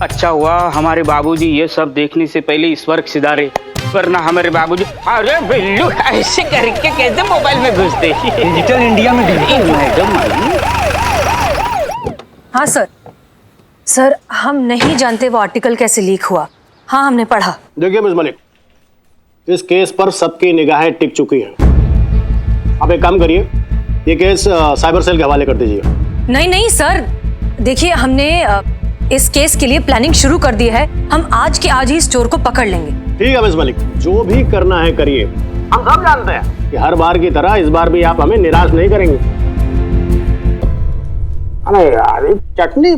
अच्छा हुआ हमारे बाबूजी ये सब देखने से पहले ईश्वर सिधारे, वरना हमारे बाबूजी अरे बिल्लू ऐसे करके कैसे मोबाइल में घुसते। डिजिटल इंडिया में हाँ सर, हम नहीं जानते वो आर्टिकल कैसे लीक हुआ। हाँ हमने पढ़ा। देखिए मिस मलिक, इस केस पर सबकी निगाहें टिक चुकी हैं। आप एक काम करिए, ये केस साइबर सेल के हवाले कर दीजिए। नहीं सर, देखिए हमने इस केस के लिए प्लानिंग शुरू कर दी है। हम आज के आज ही इस चोर को पकड़ लेंगे। ठीक है मिस मलिक, जो भी करना है करिए। हम सब जानते हैं कि हर बार की तरह इस बार भी आप हमें निराश नहीं करेंगे। अरे यार, चटनी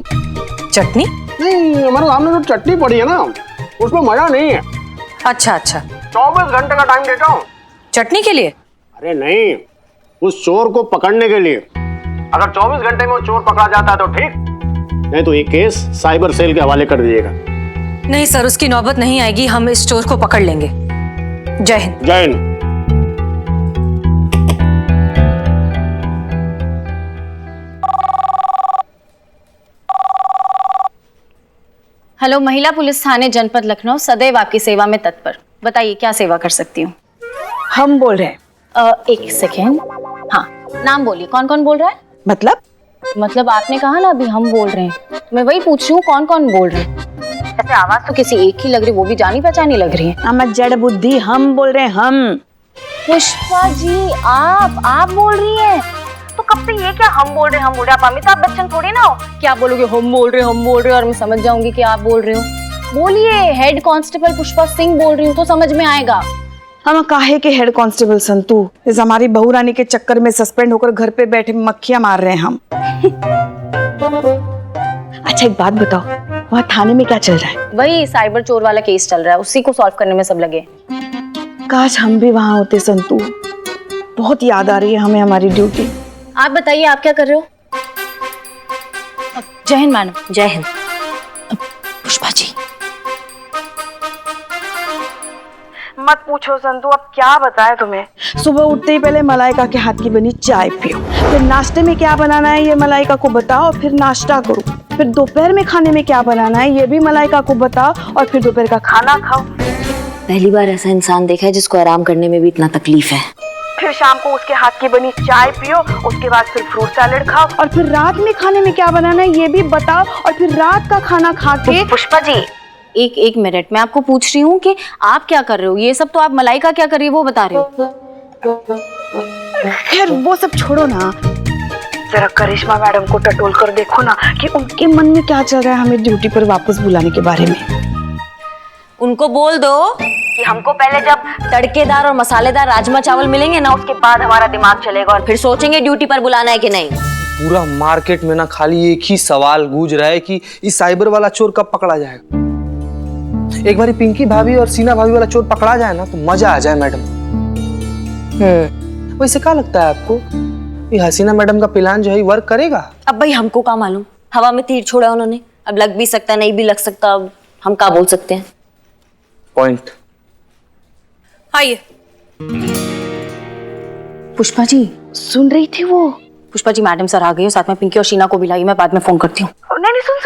नहीं, हमारे सामने जो चटनी पड़ी है ना उसमें मजा नहीं है। अच्छा 24 घंटे का टाइम देता हूँ चटनी के लिए। अरे नहीं, उस चोर को पकड़ने के लिए। अगर 24 घंटे में वो चोर पकड़ा जाता है तो ठीक, नहीं तो ये केस साइबर सेल के हवाले कर दीजिएगा। नहीं सर, उसकी नौबत नहीं आएगी। हम इस चोर को पकड़ लेंगे। जय हिंद। जय हिंद। हेलो, महिला पुलिस थाने जनपद लखनऊ सदैव आपकी सेवा में तत्पर। बताइए क्या सेवा कर सकती हूँ। हम बोल रहे हैं। एक सेकेंड। हाँ, नाम बोलिए, कौन कौन बोल रहा है? मतलब आपने कहा ना अभी हम बोल रहे हैं, मैं वही पूछ रही हूँ कौन कौन बोल रहे हैं। ऐसे आवाज तो किसी एक ही लग रही, वो भी जानी पहचानी लग रही है। हम जड़ बुद्धि, हम बोल रहे हैं हम। पुष्पा जी आप बोल रही हैं? तो कब से ये क्या हम बोल रहे हैं? आप अमिताभ बच्चन थोड़ी ना हो। क्या बोलोगे? हम बोल रहे हैं और मैं समझ जाऊंगी कि आप बोल रहे हो। बोलिए, हेड कांस्टेबल पुष्पा सिंह बोल रही हूँ तो समझ में आएगा। हम काहे के हेड कांस्टेबल संतू, इस हमारी बहू रानी के चक्कर में सस्पेंड होकर घर पे बैठे मक्खियां मार रहे हैं हम। अच्छा एक बात बताओ, वहाँ थाने में क्या चल रहा है? वही साइबर चोर वाला केस चल रहा है, उसी को सॉल्व करने में सब लगे। काश हम भी वहाँ होते संतू, बहुत याद आ रही है हमें हमारी ड्यूटी। आप बताइए आप क्या कर रहे हो? जय हिंद मैडम। जय हिंद। पुष्पा जी मत पूछो संतू, अब क्या बताएं तुम्हें। सुबह उठते ही पहले मलाइका के हाथ की बनी चाय पियो, फिर नाश्ते में क्या बनाना है ये मलाइका को बताओ, फिर नाश्ता करो, फिर दोपहर में खाने में क्या बनाना है ये भी मलाइका को बताओ, और फिर दोपहर का खाना खाओ। पहली बार ऐसा इंसान देखा है जिसको आराम करने में भी इतना तकलीफ है। फिर शाम को उसके हाथ की बनी चाय पियो, उसके बाद फिर फ्रूट सैलेड खाओ, और फिर रात में खाने में क्या बनाना है ये भी बताओ, और फिर रात का खाना खा के। पुष्पा जी एक मिनट, मैं आपको पूछ रही हूँ कि आप क्या कर रहे हो। ये सब तो आप मलाइका क्या कर रही है वो बता रहे हो। खैर वो सब छोड़ो ना, जरा करिश्मा मैडम को टटोल कर देखो ना कि उनके मन में क्या चल रहा है हमें ड्यूटी पर वापस बुलाने के बारे में। उनको बोल दो कि हमको पहले जब तड़केदार और मसालेदार राजमा चावल मिलेंगे ना, उसके बाद हमारा दिमाग चलेगा और फिर सोचेंगे ड्यूटी पर बुलाना है कि नहीं। पूरा मार्केट में ना खाली एक ही सवाल गूंज रहा है कि इस साइबर वाला चोर कब पकड़ा जाएगा। एक बारी पिंकी भाभी और सीना भाभी वाला चोर पकड़ा जाए ना तो मजा आ जाए मैडम। वैसे क्या लगता है आपको, ये हसीना मैडम का प्लान जो है वर्क करेगा? अब भाई हमको क्या मालूम, हवा में तीर छोड़ा उन्होंने, अब लग भी सकता नहीं भी लग सकता, अब हम क्या बोल सकते हैं। पॉइंट। आइए। पुष्पा जी सुन रही थी वो? पुष्पा जी मैडम सर आ गए, साथ में पिंकी और शीना को भी लाइए, मैं बाद में फोन करती हूँ। नहीं सुन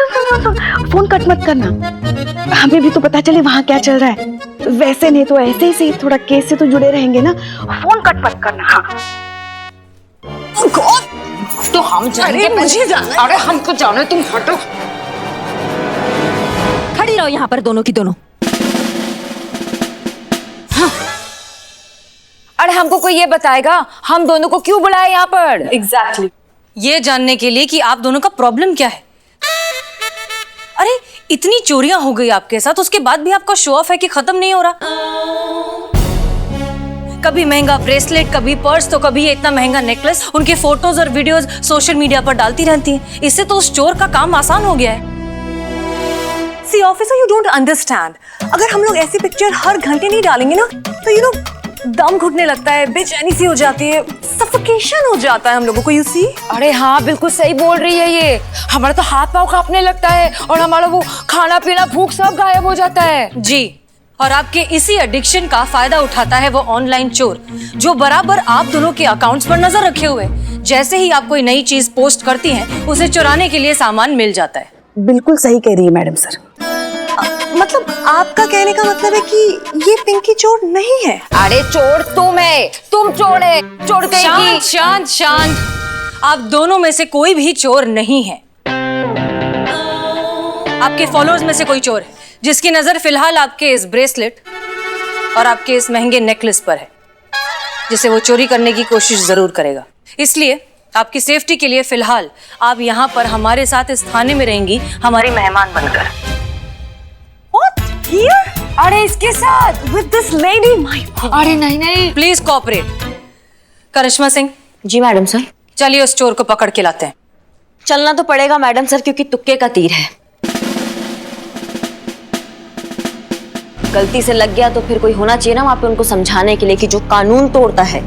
फोन कट मत करना, हमें भी तो पता चले वहाँ क्या चल रहा है। वैसे नहीं तो ऐसे ही से थोड़ा केस से तो जुड़े रहेंगे ना, फोन कट मत करना। हाँ तो हम जाने, मुझे जाना। अरे हमको जाना, तुम हटो। खड़ी रहो यहाँ पर दोनों की दोनों। हाँ। अरे हमको कोई ये बताएगा हम दोनों को क्यों बुलाया यहाँ पर? एग्जैक्टली ये जानने के लिए कि आप दोनों का प्रॉब्लम क्या है। अरे इतनी चोरियां हो गई आपके साथ, उसके बाद भी आपका शो ऑफ है कि खत्म नहीं हो रहा। कभी महंगा ब्रेसलेट, कभी पर्स, तो कभी ये इतना महंगा नेकलेस। उनके फोटोज और वीडियोस सोशल मीडिया पर डालती रहती हैं। इससे तो उस चोर का काम आसान हो गया है। See officer, you don't understand, अगर हम लोग ऐसी पिक्चर हर घंटे नहीं डालेंगे ना तो दम घुटने लगता है, बेचैनी सी हो जाती है, सफोकेशन हो जाता है हम लोगों को। You see? अरे हाँ बिल्कुल सही बोल रही है ये। हमारा तो हाथ पाँव कांपने लगता है और हमारा वो खाना पीना भूख सब गायब हो जाता है। जी, और आपके इसी एडिक्शन का फायदा उठाता है वो ऑनलाइन चोर, जो बराबर आप दोनों के अकाउंट्स पर नजर रखे हुए। जैसे ही आप कोई नई चीज पोस्ट करती हैं, उसे चुराने के लिए सामान मिल जाता है। बिल्कुल सही कह रही है मैडम सर। मतलब आपका कहने का मतलब है कि ये पिंकी चोर नहीं है? अरे चोर तुम है, तुम चोर है, चोर कहेगी। शांत शांत, आप दोनों में से कोई भी चोर नहीं है। आपके फॉलोअर्स में से कोई चोर है जिसकी नजर फिलहाल आपके इस ब्रेसलेट और आपके इस महंगे नेकलेस पर है, जिसे वो चोरी करने की कोशिश जरूर करेगा। इसलिए आपकी सेफ्टी के लिए फिलहाल आप यहाँ पर हमारे साथ इस थाने में रहेंगी, हमारी मेहमान बनकर। Here? अरे इसके साथ With this lady? My God. अरे नहीं प्लीज कोऑपरेट। करिश्मा सिंह। जी मैडम सर। चलिए उस चोर को पकड़ के लाते हैं। चलना तो पड़ेगा मैडम सर, क्योंकि तुक्के का तीर है। गलती से लग गया तो फिर कोई होना चाहिए ना वहां पे उनको समझाने के लिए कि जो कानून तोड़ता है,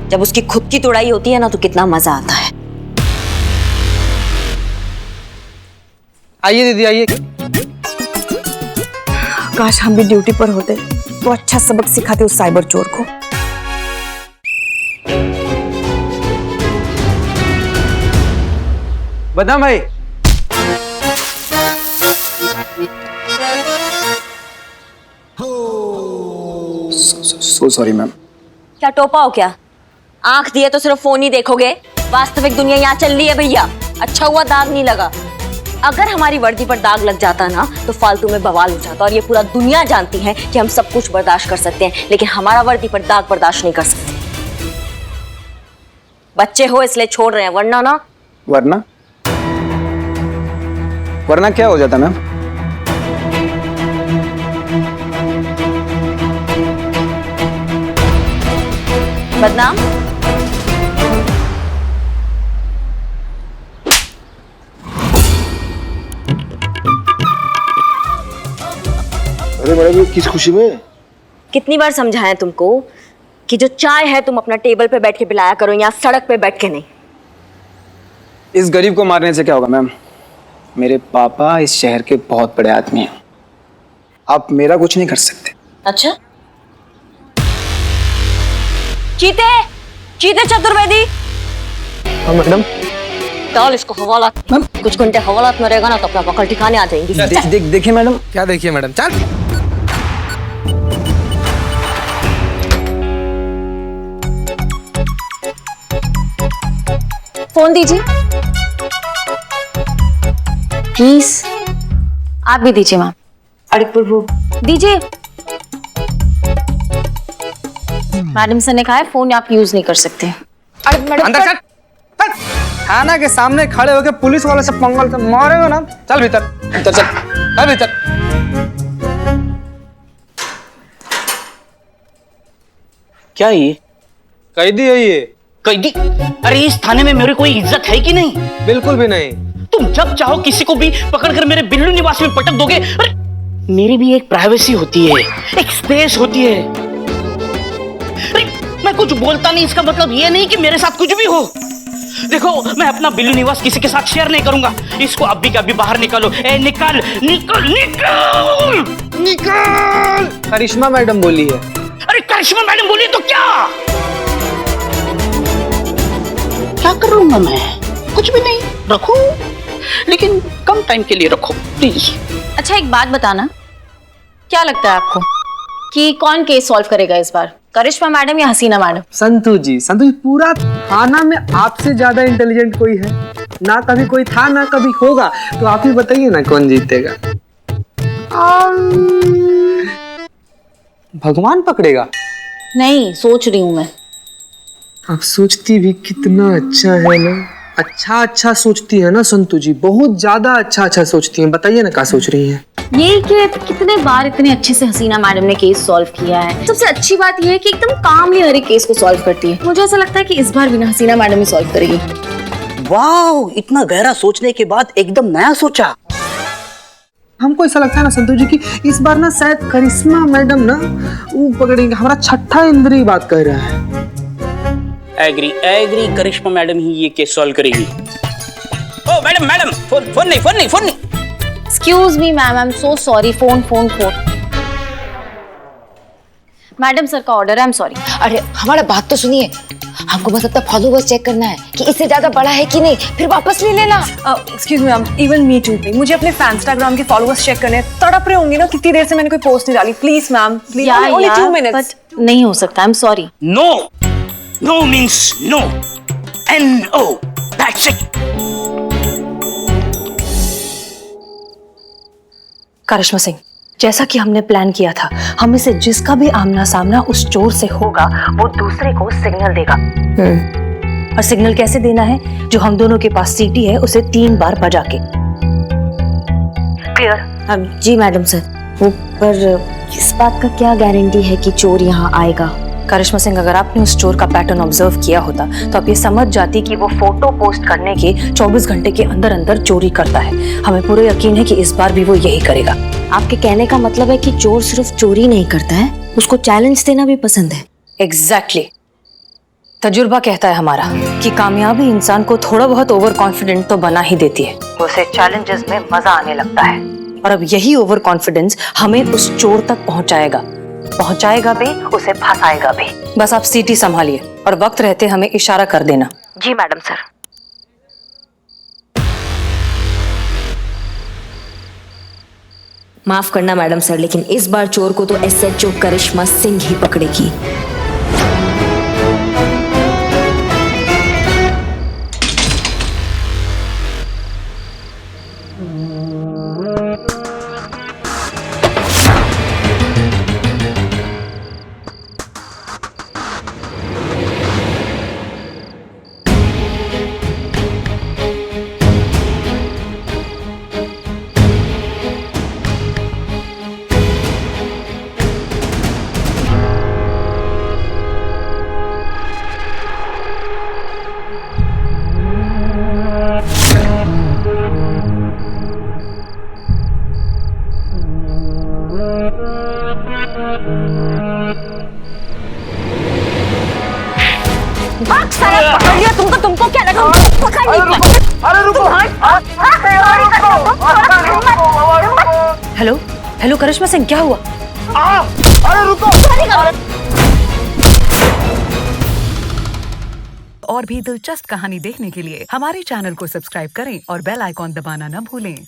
जब उसकी खुद की तोड़ाई होती है ना तो कितना मजा आता है। आइए दीदी आइए। काश हम भी ड्यूटी पर होते तो अच्छा सबक सिखाते उस साइबर चोर को। बदनाम भाई, सो सॉरी मैम। क्या टोपा हो क्या? आंख दिए तो सिर्फ फोन ही देखोगे? वास्तविक दुनिया यहाँ चल रही है भैया। अच्छा हुआ दाग नहीं लगा। अगर हमारी वर्दी पर दाग लग जाता ना तो फालतू में बवाल हो जाता, और ये पूरा दुनिया जानती है कि हम सब कुछ बर्दाश्त कर सकते हैं, लेकिन हमारा वर्दी पर दाग बर्दाश्त नहीं कर सकते। बच्चे हो इसलिए छोड़ रहे हैं, वरना ना। वरना वरना क्या हो जाता मैम? बदनाम। अरे मैडम, किस खुशी में? कितनी बार समझाएं तुमको कि जो चाय है तुम अपना टेबल पे बैठ के पिलाया करो, यहाँ सड़क पे बैठ के नहीं। इस गरीब को मारने से क्या होगा मैम? मेरे पापा इस शहर के बहुत बड़े आदमी हैं, आप मेरा कुछ नहीं कर सकते। अच्छा, चीते चीते चतुर्वेदी। हाँ मैडम। डाल इसको हवालात। कुछ घंटे हवालात में रहेगा ना तो अपना पकड़ ठिकाने आ जाएंगी। देखिए मैडम। क्या देखिए मैडम? चल। फोन दीजिए प्लीज। आप भी दीजिए मैम। अरे प्रभु, दीजिए। मैडम सर ने कहा है फोन आप यूज नहीं कर सकते। अरे मैडम, अंदर चल। थाना के सामने खड़े होकर पुलिस वाले से पंगा लेते मारेगा ना। चल भीतर, भीतर चल, चल भीतर। क्या ये? कैदी है ये। कैदी? अरे इस थाने में मेरी कोई इज्जत है कि नहीं? बिल्कुल भी नहीं। तुम जब चाहो किसी को भी पकड़कर मेरे बिल्लू निवास में पटक दोगे। अरे मेरी भी एक प्राइवेसी होती है, एक स्पेस होती है। अरे मैं कुछ बोलता नहीं, इसका मतलब ये नहीं कि मेरे साथ कुछ भी हो। देखो, मैं अपना बिल्लू निवास किसी के साथ शेयर नहीं करूंगा। इसको अभी के अभी बाहर निकालो। ए निकल निकल निकल निकल। करिश्मा मैडम बोली है। अरे करिश्मा मैडम बोली तो क्या करूंगा मैं? कुछ भी नहीं। रखो, लेकिन कम टाइम के लिए रखो प्लीज। अच्छा एक बात बताना, क्या लगता है आपको कि कौन केस सॉल्व करेगा इस बार, करिश्मा मैडम या हसीना मैडम? संतू जी, पूरा थाना में आपसे ज्यादा इंटेलिजेंट कोई है? ना कभी कोई था ना कभी होगा, तो आप ही बताइए ना कौन जीतेगा? भगवान पकड़ेगा? नहीं, सोच रही हूँ मैं। आप सोचती भी कितना अच्छा है ना। अच्छा सोचती है ना संतू जी, बहुत ज्यादा अच्छा सोचती हैं। बताइए ना क्या सोच रही हैं? ये कि कितने बार इतने अच्छे से हसीना मैडम ने केस सॉल्व किया है। सबसे अच्छी बात ये है कि एकदम कामली हर एक केस को सॉल्व करती है। मुझे ऐसा लगता है कि इस बार भी ना हसीना मैडम ही सॉल्व करेगी। वाह, इतना गहरा सोचने के बाद एकदम नया सोचा। हमको ऐसा लगता है ना संतू जी कि इस बार ना शायद करिश्मा मैडम ना वो पकड़ेंगे। हमारा छठा इंद्री बात कह रहा है। एग्री करिश्मा मैडम ही ये केस सॉल्व करेगी। ओ मैडम, फोन नहीं। Excuse me ma'am, I am so sorry. Phone madam sir का ऑर्डर है, आई एम सॉरी। अरे हमारा बात तो सुनिए, हमको बस अपना फॉलोवर्स चेक करना है कि इससे ज्यादा बड़ा है कि नहीं, फिर वापस ले लेना। Excuse me ma'am, even me too. मुझे अपने इंस्टाग्राम के फॉलोवर्स चेक करने हैं। तड़प रहे होंगे ना, कितनी देर से मैंने कोई पोस्ट नहीं डाली। Please ma'am, please, only 2 minutes. नहीं हो सकता, I am sorry. No means no. N-O. That's it. करिश्मा सिंह, जैसा कि हमने प्लान किया था, हम इसे जिसका भी आमना सामना उस चोर से होगा वो दूसरे को सिग्नल देगा। और सिग्नल कैसे देना है? जो हम दोनों के पास सीटी है उसे 3 बार बजा के। क्लियर? जी मैडम सर। वो पर इस बात का क्या गारंटी है कि चोर यहाँ आएगा? करिश्मा सिंह, अगर आपने उस चोर का पैटर्न ऑब्जर्व किया होता तो आप ये समझ जाती कि वो फोटो पोस्ट करने के 24 घंटे के अंदर अंदर चोरी करता है। हमें पूरा यकीन है कि इस बार भी वो यही करेगा। आपके कहने का मतलब है कि चोर सिर्फ चोरी नहीं करता है, उसको चैलेंज देना भी पसंद है। एग्जैक्टली। तजुर्बा कहता है हमारा कि कामयाबी इंसान को थोड़ा बहुत ओवर कॉन्फिडेंट तो बना ही देती है, उसे चैलेंजेस में मजा आने लगता है। और अब यही ओवर कॉन्फिडेंस हमें उस चोर तक पहुंचाएगा। पहुंचाएगा भी, उसे फंसाएगा भी। बस आप सीटी संभालिए और वक्त रहते हमें इशारा कर देना। जी मैडम सर। माफ करना मैडम सर, लेकिन इस बार चोर को तो एसएचओ करिश्मा सिंह ही पकड़ेगी। पकड़ लिया तुमको, तुमको क्या लगा पकड़ नहीं पाए। अरे रुको, हेलो हेलो करिश्मा सिंह, क्या हुआ? अरे रुको। और भी दिलचस्प कहानी देखने के लिए हमारे चैनल को सब्सक्राइब करें और बेल आइकॉन दबाना न भूलें।